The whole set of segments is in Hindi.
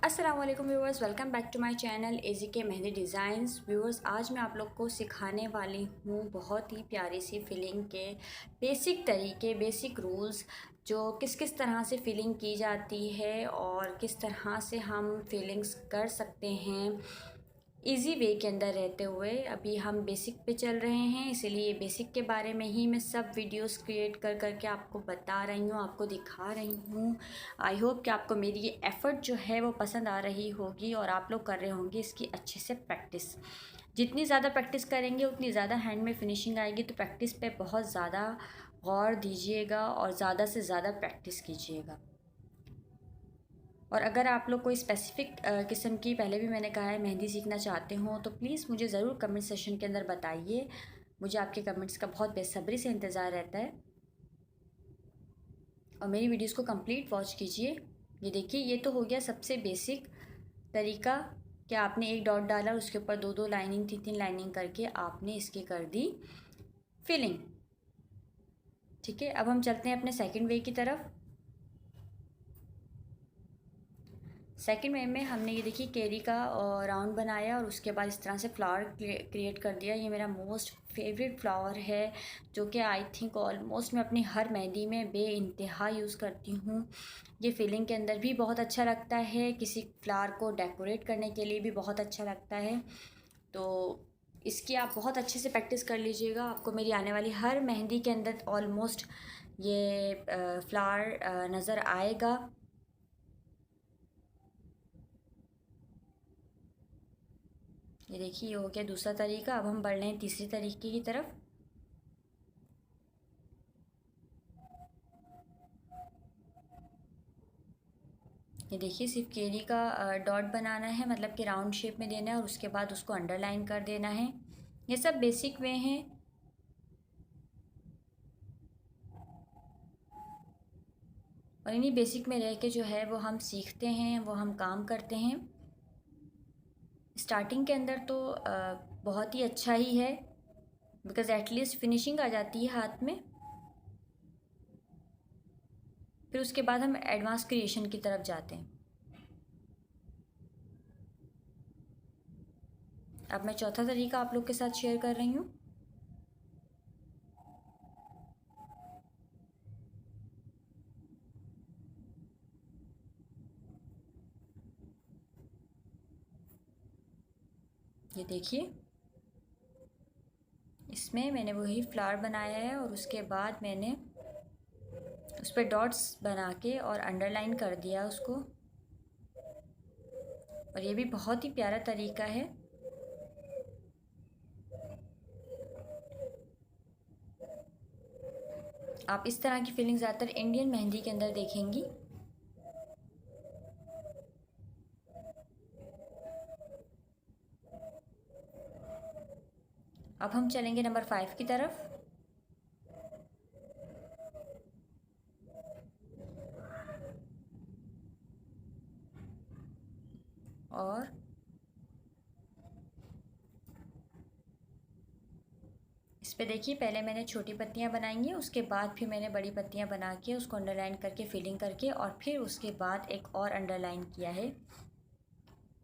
अस्सलाम वालेकुम viewers, welcome back to my channel AG के मेहंदी डिज़ाइंस। व्यूवर्स, आज मैं आप लोग को सिखाने वाली हूँ बहुत ही प्यारी सी फिलिंग के बेसिक तरीके, बेसिक रूल्स, जो किस किस तरह से फिलिंग की जाती है और किस तरह से हम फिलिंग्स कर सकते हैं इजी वे के अंदर रहते हुए। अभी हम बेसिक पे चल रहे हैं, इसीलिए बेसिक के बारे में ही मैं सब वीडियोस क्रिएट कर करके आपको बता रही हूँ, आपको दिखा रही हूँ। आई होप कि आपको मेरी ये एफ़र्ट जो है वो पसंद आ रही होगी और आप लोग कर रहे होंगे इसकी अच्छे से प्रैक्टिस। जितनी ज़्यादा प्रैक्टिस करेंगे उतनी ज़्यादा हैंड में फिनिशिंग आएगी, तो प्रैक्टिस पे बहुत ज़्यादा गौर दीजिएगा और ज़्यादा से ज़्यादा प्रैक्टिस कीजिएगा। और अगर आप लोग कोई स्पेसिफ़िक किस्म की, पहले भी मैंने कहा है, मेहंदी सीखना चाहते हो तो प्लीज़ मुझे ज़रूर कमेंट सेशन के अंदर बताइए। मुझे आपके कमेंट्स का बहुत बेसब्री से इंतज़ार रहता है और मेरी वीडियोस को कंप्लीट वॉच कीजिए। ये देखिए, ये तो हो गया सबसे बेसिक तरीका कि आपने एक डॉट डाला, उसके ऊपर दो दो लाइनिंग, तीन तीन लाइनिंग करके आपने इसकी कर दी फिलिंग। ठीक है, अब हम चलते हैं अपने सेकंड वे की तरफ। सेकंड वे में हमने ये देखिए केरी का राउंड बनाया और उसके बाद इस तरह से फ्लावर क्रिएट कर दिया। ये मेरा मोस्ट फेवरेट फ्लावर है, जो कि आई थिंक ऑलमोस्ट मैं अपनी हर मेहंदी में बे इंतहा यूज़ करती हूँ। ये फीलिंग के अंदर भी बहुत अच्छा लगता है, किसी फ्लावर को डेकोरेट करने के लिए भी बहुत अच्छा लगता है। तो इसकी आप बहुत अच्छे से प्रैक्टिस कर लीजिएगा, आपको मेरी आने वाली हर मेहंदी के अंदर ऑलमोस्ट ये फ्लावर नज़र आएगा। ये देखिए, ये हो गया दूसरा तरीका। अब हम बढ़ रहे हैं तीसरी तरीके की तरफ। ये देखिए, सिर्फ केरी का डॉट बनाना है, मतलब कि राउंड शेप में देना है और उसके बाद उसको अंडरलाइन कर देना है। ये सब बेसिक वे हैं। और इन्हीं बेसिक में रह के जो है वो हम सीखते हैं, वो हम काम करते हैं। स्टार्टिंग के अंदर तो बहुत ही अच्छा ही है, बिकॉज़ एटलीस्ट फिनिशिंग आ जाती है हाथ में। फिर उसके बाद हम एडवांस क्रिएशन की तरफ जाते हैं। अब मैं चौथा तरीका आप लोग के साथ शेयर कर रही हूँ। ये देखिए, इसमें मैंने वही फ्लावर बनाया है और उसके बाद मैंने उस पर डॉट्स बना के और अंडरलाइन कर दिया उसको। और ये भी बहुत ही प्यारा तरीका है। आप इस तरह की फीलिंग ज़्यादातर इंडियन मेहंदी के अंदर देखेंगी। अब हम चलेंगे नंबर 5 की तरफ। और इस पे देखिए, पहले मैंने छोटी पत्तियां बनाई हैं, उसके बाद फिर मैंने बड़ी पत्तियां बना के उसको अंडरलाइन करके फिलिंग करके और फिर उसके बाद एक और अंडरलाइन किया है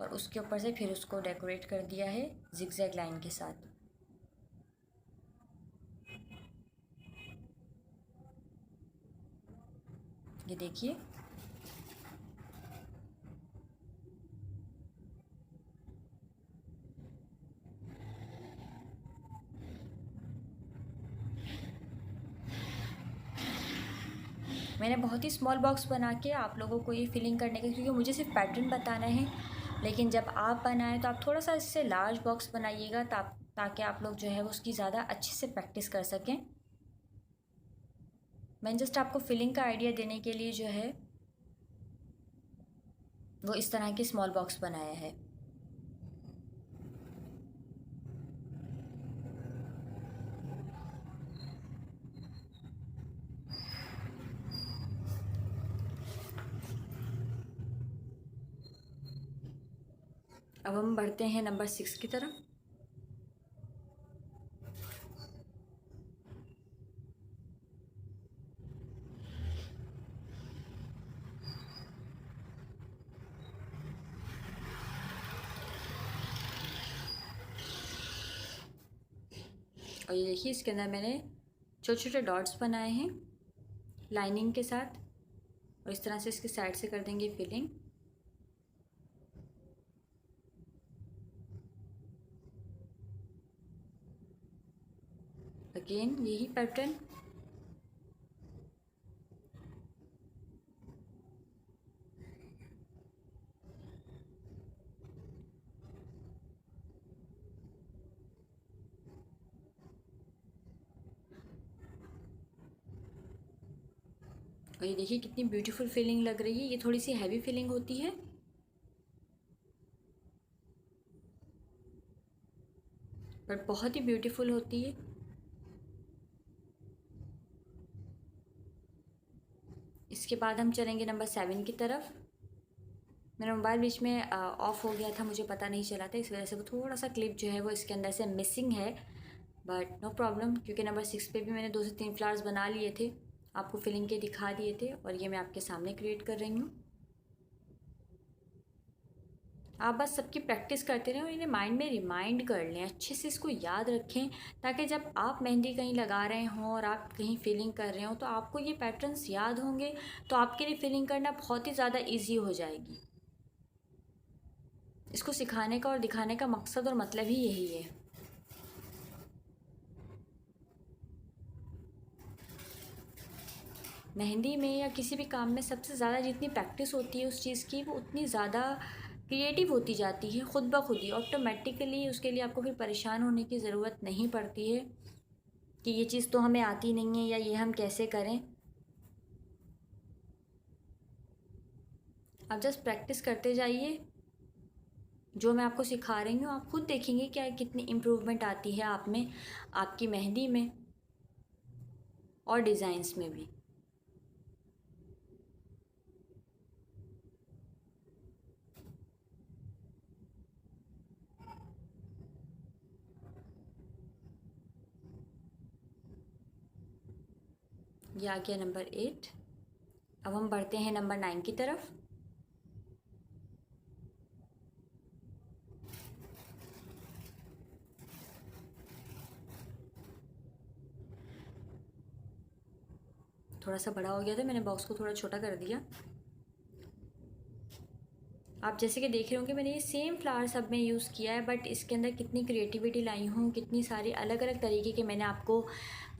और उसके ऊपर से फिर उसको डेकोरेट कर दिया है जिगजैग लाइन के साथ। ये देखिए, मैंने बहुत ही स्मॉल बॉक्स बना के आप लोगों को ये फिलिंग करने का, क्योंकि मुझे सिर्फ पैटर्न बताना है। लेकिन जब आप बनाएं तो आप थोड़ा सा इससे लार्ज बॉक्स बनाइएगा, ताकि आप लोग जो है वो उसकी ज़्यादा अच्छे से प्रैक्टिस कर सकें। मैंने जस्ट आपको फिलिंग का आइडिया देने के लिए जो है वो इस तरह के स्मॉल बॉक्स बनाया है। अब हम बढ़ते हैं नंबर 6 की तरफ। और ये देखिए इसके अंदर मैंने छोटे छोटे डॉट्स बनाए हैं लाइनिंग के साथ, और इस तरह से इसके साइड से कर देंगे फिलिंग। अगेन यही पैटर्न। और ये देखिए कितनी ब्यूटीफुल फीलिंग लग रही है। ये थोड़ी सी हैवी फीलिंग होती है, बट बहुत ही ब्यूटीफुल होती है। इसके बाद हम चलेंगे नंबर 7 की तरफ। मेरा मोबाइल बीच में ऑफ हो गया था, मुझे पता नहीं चला था, इस वजह से वो थोड़ा सा क्लिप जो है वो इसके अंदर से मिसिंग है, बट नो प्रॉब्लम, क्योंकि नंबर 6 पे भी मैंने 2 से 3 फ्लावर्स बना लिए थे, आपको फिलिंग के दिखा दिए थे, और ये मैं आपके सामने क्रिएट कर रही हूँ। आप बस सबकी प्रैक्टिस करते रहें और इन्हें माइंड में रिमाइंड कर लें, अच्छे से इसको याद रखें, ताकि जब आप मेहंदी कहीं लगा रहे हों और आप कहीं फिलिंग कर रहे हो तो आपको ये पैटर्न्स याद होंगे, तो आपके लिए फिलिंग करना बहुत ही ज़्यादा ईजी हो जाएगी। इसको सिखाने का और दिखाने का मकसद और मतलब ही यही है। मेहंदी में या किसी भी काम में सबसे ज़्यादा जितनी प्रैक्टिस होती है उस चीज़ की, वो उतनी ज़्यादा क्रिएटिव होती जाती है खुद ब खुद ही, ऑटोमेटिकली। उसके लिए आपको फिर परेशान होने की ज़रूरत नहीं पड़ती है कि ये चीज़ तो हमें आती नहीं है या ये हम कैसे करें। आप जस्ट प्रैक्टिस करते जाइए, जो मैं आपको सिखा रही हूँ आप खुद देखेंगे क्या कितनी इम्प्रूवमेंट आती है आप में, आपकी मेहंदी में और डिज़ाइंस में भी। ये आ गया नंबर 8। अब हम बढ़ते हैं नंबर 9 की तरफ। थोड़ा सा बड़ा हो गया था, मैंने बॉक्स को थोड़ा छोटा कर दिया। आप जैसे कि देख रहे होंगे मैंने ये सेम फ्लावर सब में यूज़ किया है, बट इसके अंदर कितनी क्रिएटिविटी लाई हूँ, कितनी सारी अलग अलग तरीके के मैंने आपको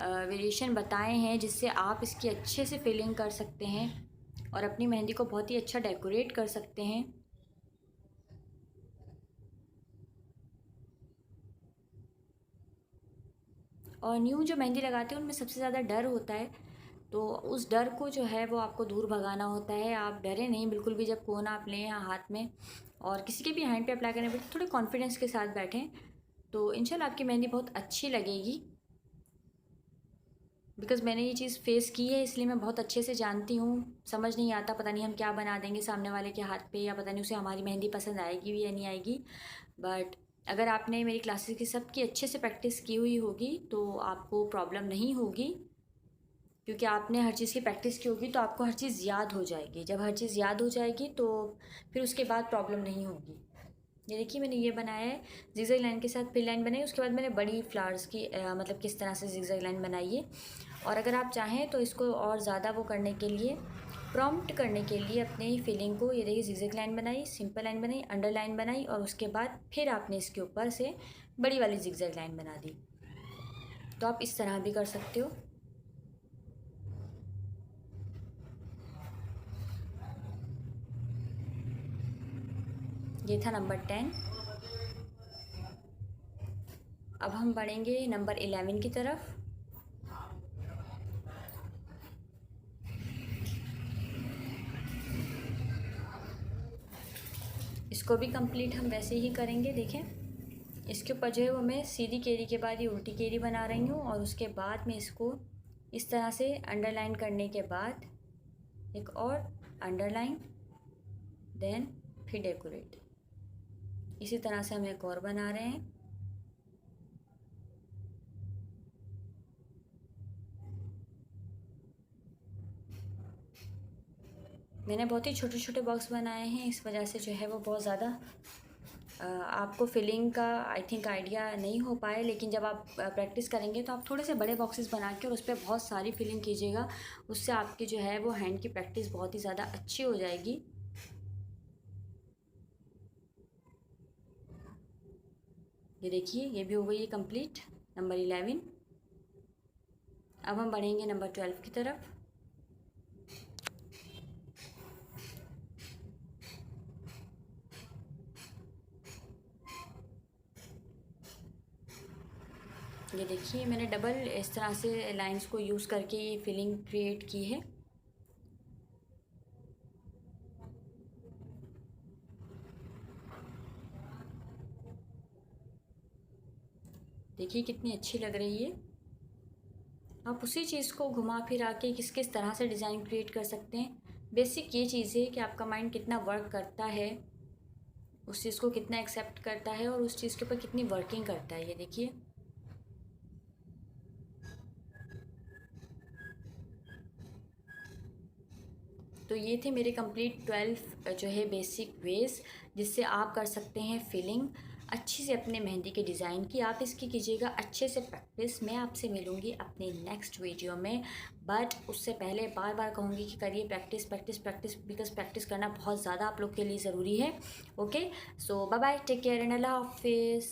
वेरिएशन बताए हैं, जिससे आप इसकी अच्छे से फिलिंग कर सकते हैं और अपनी मेहंदी को बहुत ही अच्छा डेकोरेट कर सकते हैं। और न्यू जो मेहंदी लगाते हैं उनमें सबसे ज़्यादा डर होता है, तो उस डर को जो है वो आपको दूर भगाना होता है। आप डरें नहीं बिल्कुल भी, जब कोन आप लें हाथ में और किसी के भी हैंड पे अप्लाई करने पर थोड़े कॉन्फिडेंस के साथ बैठें, तो इंशाल्लाह आपकी मेहंदी बहुत अच्छी लगेगी। बिकॉज़ मैंने ये चीज़ फ़ेस की है, इसलिए मैं बहुत अच्छे से जानती हूँ। समझ नहीं आता, पता नहीं हम क्या बना देंगे सामने वाले के हाथ पे, या पता नहीं उसे हमारी मेहंदी पसंद आएगी भी या नहीं आएगी। बट अगर आपने मेरी क्लासेस की सबकी अच्छे से प्रैक्टिस की हुई होगी तो आपको प्रॉब्लम नहीं होगी, क्योंकि आपने हर चीज़ की प्रैक्टिस की होगी तो आपको हर चीज़ याद हो जाएगी। जब हर चीज़ याद हो जाएगी तो फिर उसके बाद प्रॉब्लम नहीं होगी। ये देखिए मैंने ये बनाया है, जिगजैग लाइन के साथ फिल लाइन बनाई, उसके बाद मैंने बड़ी फ्लावर्स की मतलब किस तरह से जिगजैग लाइन बनाई है। और अगर आप चाहें तो इसको और ज़्यादा वो करने के लिए, प्रॉम्प्ट करने के लिए अपने फिलिंग को, ये देखिए जिगजैग लाइन बनाई, सिंपल लाइन बनाई, अंडर लाइन बनाई, और उसके बाद फिर आपने इसके ऊपर से बड़ी वाली जिगजैग लाइन बना दी। तो आप इस तरह भी कर सकते हो। ये था नंबर 10। अब हम बढ़ेंगे नंबर 11 की तरफ। इसको भी कंप्लीट हम वैसे ही करेंगे। देखें इसके ऊपर जो है वो मैं सीधी केरी के बाद ये उल्टी केरी बना रही हूँ, और उसके बाद में इसको इस तरह से अंडरलाइन करने के बाद एक और अंडरलाइन, देन फिर डेकोरेट। इसी तरह से हम एक और बना रहे हैं। मैंने बहुत ही छोटे छोटे बॉक्स बनाए हैं, इस वजह से जो है वो बहुत ज़्यादा आपको फिलिंग का आई थिंक आइडिया नहीं हो पाए, लेकिन जब आप प्रैक्टिस करेंगे तो आप थोड़े से बड़े बॉक्सेस बना के और उस पर बहुत सारी फिलिंग कीजिएगा। उससे आपकी जो है वो हैंड की प्रैक्टिस बहुत ही ज़्यादा अच्छी हो जाएगी। ये देखिए, ये भी हो गई है कंप्लीट, नंबर 11। अब हम बढ़ेंगे नंबर 12 की तरफ। ये देखिए, मैंने डबल इस तरह से लाइंस को यूज़ करके ये फिलिंग क्रिएट की है। देखिए कितनी अच्छी लग रही है। आप उसी चीज़ को घुमा फिरा के किस किस तरह से डिज़ाइन क्रिएट कर सकते हैं। बेसिक ये चीज़ है कि आपका माइंड कितना वर्क करता है, उस चीज़ को कितना एक्सेप्ट करता है और उस चीज़ के ऊपर कितनी वर्किंग करता है। ये देखिए, तो ये थे मेरे कंप्लीट 12 जो है बेसिक वेज जिससे आप कर सकते हैं फिलिंग अच्छी से अपने मेहंदी के डिज़ाइन की। आप इसकी कीजिएगा अच्छे से प्रैक्टिस। मैं आपसे मिलूँगी अपने नेक्स्ट वीडियो में, बट उससे पहले बार बार कहूँगी कि करिए practice practice practice, because practice करना बहुत ज़्यादा आप लोग के लिए ज़रूरी है। Okay, so bye bye, take care and अल्लाह हाफिज़।